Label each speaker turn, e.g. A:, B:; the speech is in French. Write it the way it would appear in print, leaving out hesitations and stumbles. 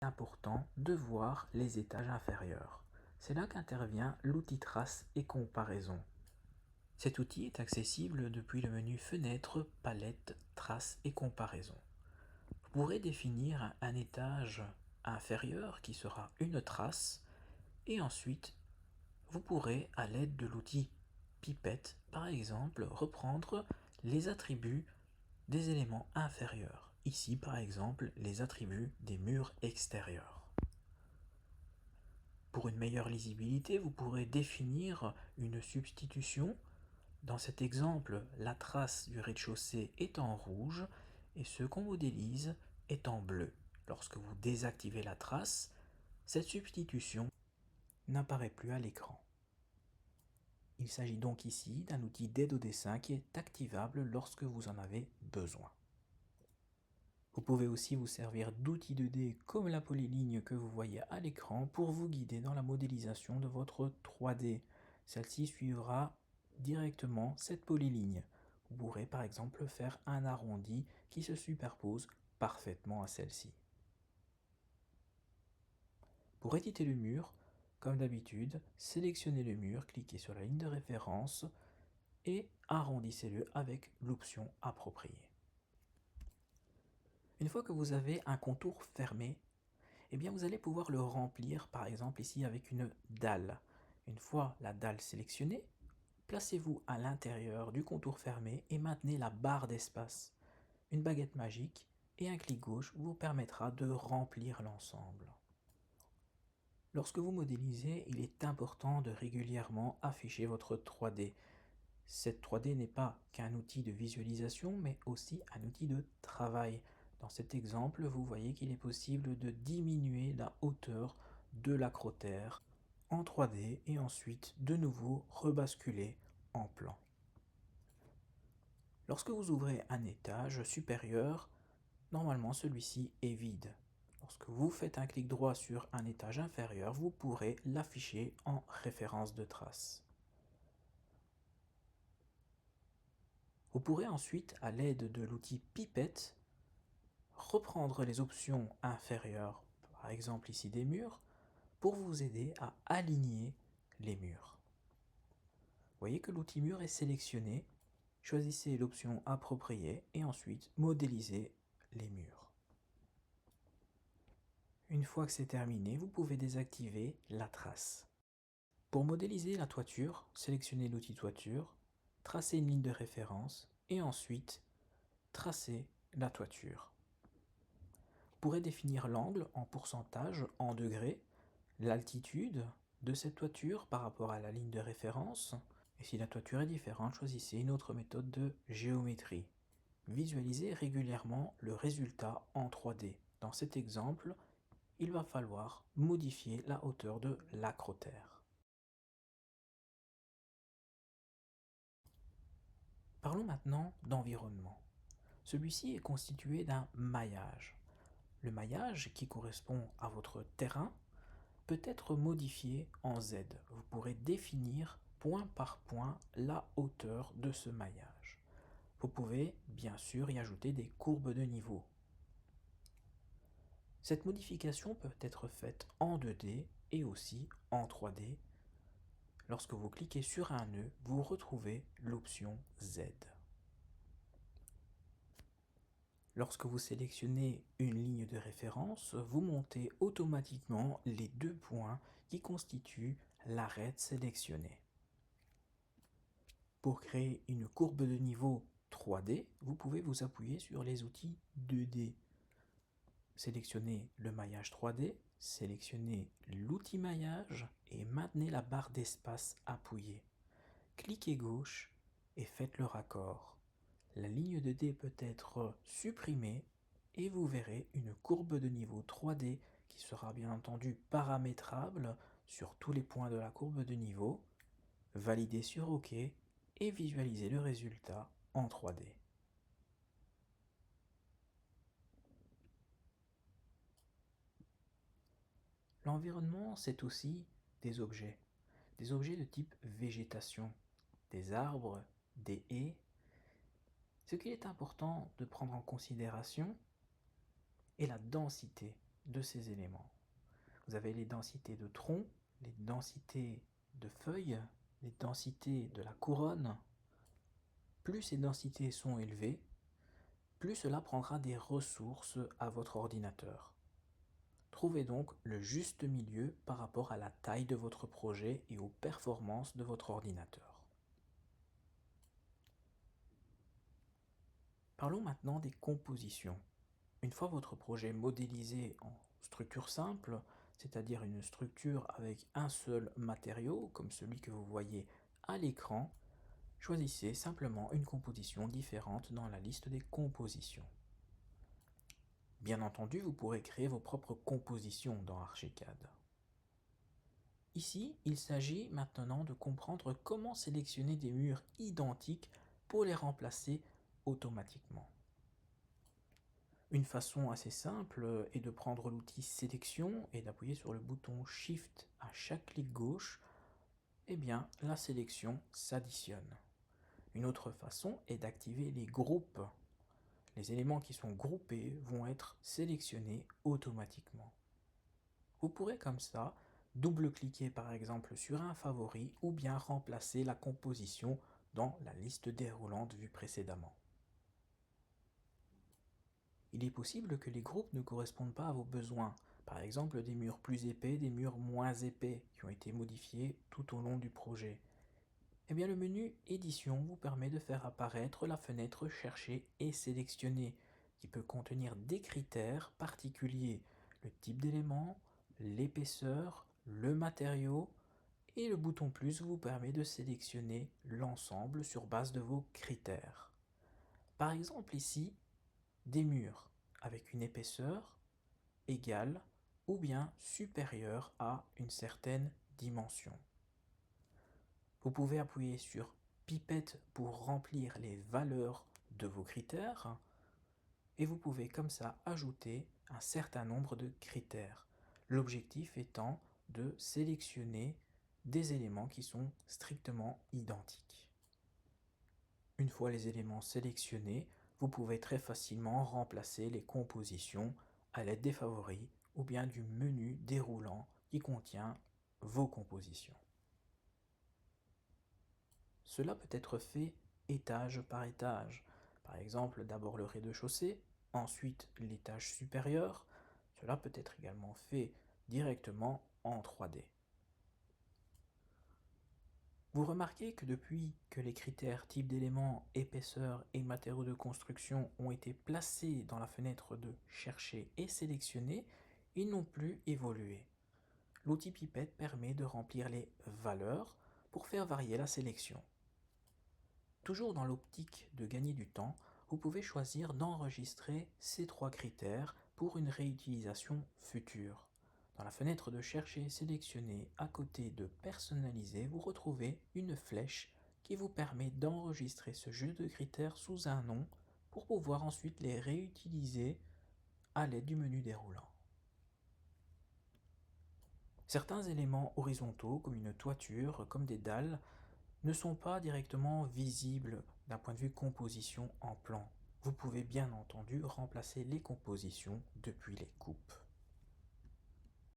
A: important de voir les étages inférieurs. C'est là qu'intervient l'outil trace et comparaison. Cet outil est accessible depuis le menu Fenêtre, Palette, Trace et comparaison. Vous pourrez définir un étage inférieur qui sera une trace et ensuite vous pourrez à l'aide de l'outil Pipette par exemple reprendre les attributs des éléments inférieurs. Ici par exemple les attributs des murs extérieurs. Pour une meilleure lisibilité, vous pourrez définir une substitution. Dans cet exemple, la trace du rez-de-chaussée est en rouge et ce qu'on modélise est en bleu. Lorsque vous désactivez la trace, cette substitution n'apparaît plus à l'écran. Il s'agit donc ici d'un outil d'aide au dessin qui est activable lorsque vous en avez besoin. Vous pouvez aussi vous servir d'outils 2D comme la polyligne que vous voyez à l'écran pour vous guider dans la modélisation de votre 3D. Celle-ci suivra directement cette polyligne. Vous pourrez par exemple faire un arrondi qui se superpose parfaitement à celle-ci. Pour éditer le mur, comme d'habitude, sélectionnez le mur, cliquez sur la ligne de référence et arrondissez-le avec l'option appropriée. Une fois que vous avez un contour fermé, eh bien vous allez pouvoir le remplir par exemple ici avec une dalle. Une fois la dalle sélectionnée, placez-vous à l'intérieur du contour fermé et maintenez la barre d'espace. Une baguette magique et un clic gauche vous permettra de remplir l'ensemble. Lorsque vous modélisez, il est important de régulièrement afficher votre 3D. Cette 3D n'est pas qu'un outil de visualisation, mais aussi un outil de travail. Dans cet exemple, vous voyez qu'il est possible de diminuer la hauteur de l'acrotère en 3D et ensuite de nouveau rebasculer en plan. Lorsque vous ouvrez un étage supérieur, normalement celui-ci est vide. Lorsque vous faites un clic droit sur un étage inférieur, vous pourrez l'afficher en référence de trace. Vous pourrez ensuite, à l'aide de l'outil Pipette, reprendre les options inférieures, par exemple ici des murs, pour vous aider à aligner les murs. Vous voyez que l'outil mur est sélectionné, choisissez l'option appropriée et ensuite modélisez les murs. Une fois que c'est terminé, vous pouvez désactiver la trace. Pour modéliser la toiture, sélectionnez l'outil toiture, tracez une ligne de référence et ensuite tracez la toiture. Vous pourrez définir l'angle en pourcentage, en degrés, l'altitude de cette toiture par rapport à la ligne de référence. Et si la toiture est différente, choisissez une autre méthode de géométrie. Visualisez régulièrement le résultat en 3D. Dans cet exemple, il va falloir modifier la hauteur de l'acrotère. Parlons maintenant d'environnement. Celui-ci est constitué d'un maillage. Le maillage, qui correspond à votre terrain, peut être modifié en Z. Vous pourrez définir point par point la hauteur de ce maillage. Vous pouvez bien sûr y ajouter des courbes de niveau. Cette modification peut être faite en 2D et aussi en 3D. Lorsque vous cliquez sur un nœud, vous retrouvez l'option Z. Lorsque vous sélectionnez une ligne de référence, vous montez automatiquement les deux points qui constituent l'arête sélectionnée. Pour créer une courbe de niveau 3D, vous pouvez vous appuyer sur les outils 2D. Sélectionnez le maillage 3D, sélectionnez l'outil maillage et maintenez la barre d'espace appuyée. Cliquez gauche et faites le raccord. La ligne 2D peut être supprimée et vous verrez une courbe de niveau 3D qui sera bien entendu paramétrable sur tous les points de la courbe de niveau. Validez sur OK et visualisez le résultat en 3D. L'environnement, c'est aussi des objets de type végétation, des arbres, des haies. Ce qu'il est important de prendre en considération est la densité de ces éléments. Vous avez les densités de tronc, les densités de feuilles, les densités de la couronne. Plus ces densités sont élevées, plus cela prendra des ressources à votre ordinateur. Trouvez donc le juste milieu par rapport à la taille de votre projet et aux performances de votre ordinateur. Parlons maintenant des compositions. Une fois votre projet modélisé en structure simple, c'est-à-dire une structure avec un seul matériau, comme celui que vous voyez à l'écran, choisissez simplement une composition différente dans la liste des compositions. Bien entendu, vous pourrez créer vos propres compositions dans Archicad. Ici, il s'agit maintenant de comprendre comment sélectionner des murs identiques pour les remplacer automatiquement. Une façon assez simple est de prendre l'outil Sélection et d'appuyer sur le bouton Shift à chaque clic gauche. Eh bien, la sélection s'additionne. Une autre façon est d'activer les groupes. Les éléments qui sont groupés vont être sélectionnés automatiquement. Vous pourrez comme ça double-cliquer par exemple sur un favori ou bien remplacer la composition dans la liste déroulante vue précédemment. Il est possible que les groupes ne correspondent pas à vos besoins, par exemple des murs plus épais, des murs moins épais qui ont été modifiés tout au long du projet. Eh bien le menu Édition vous permet de faire apparaître la fenêtre Chercher et sélectionner qui peut contenir des critères particuliers, le type d'élément, l'épaisseur, le matériau, et le bouton plus vous permet de sélectionner l'ensemble sur base de vos critères. Par exemple ici, des murs avec une épaisseur égale ou bien supérieure à une certaine dimension. Vous pouvez appuyer sur Pipette pour remplir les valeurs de vos critères et vous pouvez comme ça ajouter un certain nombre de critères. L'objectif étant de sélectionner des éléments qui sont strictement identiques. Une fois les éléments sélectionnés, vous pouvez très facilement remplacer les compositions à l'aide des favoris ou bien du menu déroulant qui contient vos compositions. Cela peut être fait étage par étage. Par exemple, d'abord le rez-de-chaussée, ensuite l'étage supérieur. Cela peut être également fait directement en 3D. Vous remarquez que depuis que les critères type d'éléments, épaisseur et matériaux de construction ont été placés dans la fenêtre de Chercher et sélectionner, ils n'ont plus évolué. L'outil Pipette permet de remplir les valeurs pour faire varier la sélection. Toujours dans l'optique de gagner du temps, vous pouvez choisir d'enregistrer ces 3 critères pour une réutilisation future. Dans la fenêtre de Chercher et sélectionner, à côté de Personnaliser, vous retrouvez une flèche qui vous permet d'enregistrer ce jeu de critères sous un nom pour pouvoir ensuite les réutiliser à l'aide du menu déroulant. Certains éléments horizontaux, comme une toiture, comme des dalles, ne sont pas directement visibles d'un point de vue composition en plan. Vous pouvez bien entendu remplacer les compositions depuis les coupes.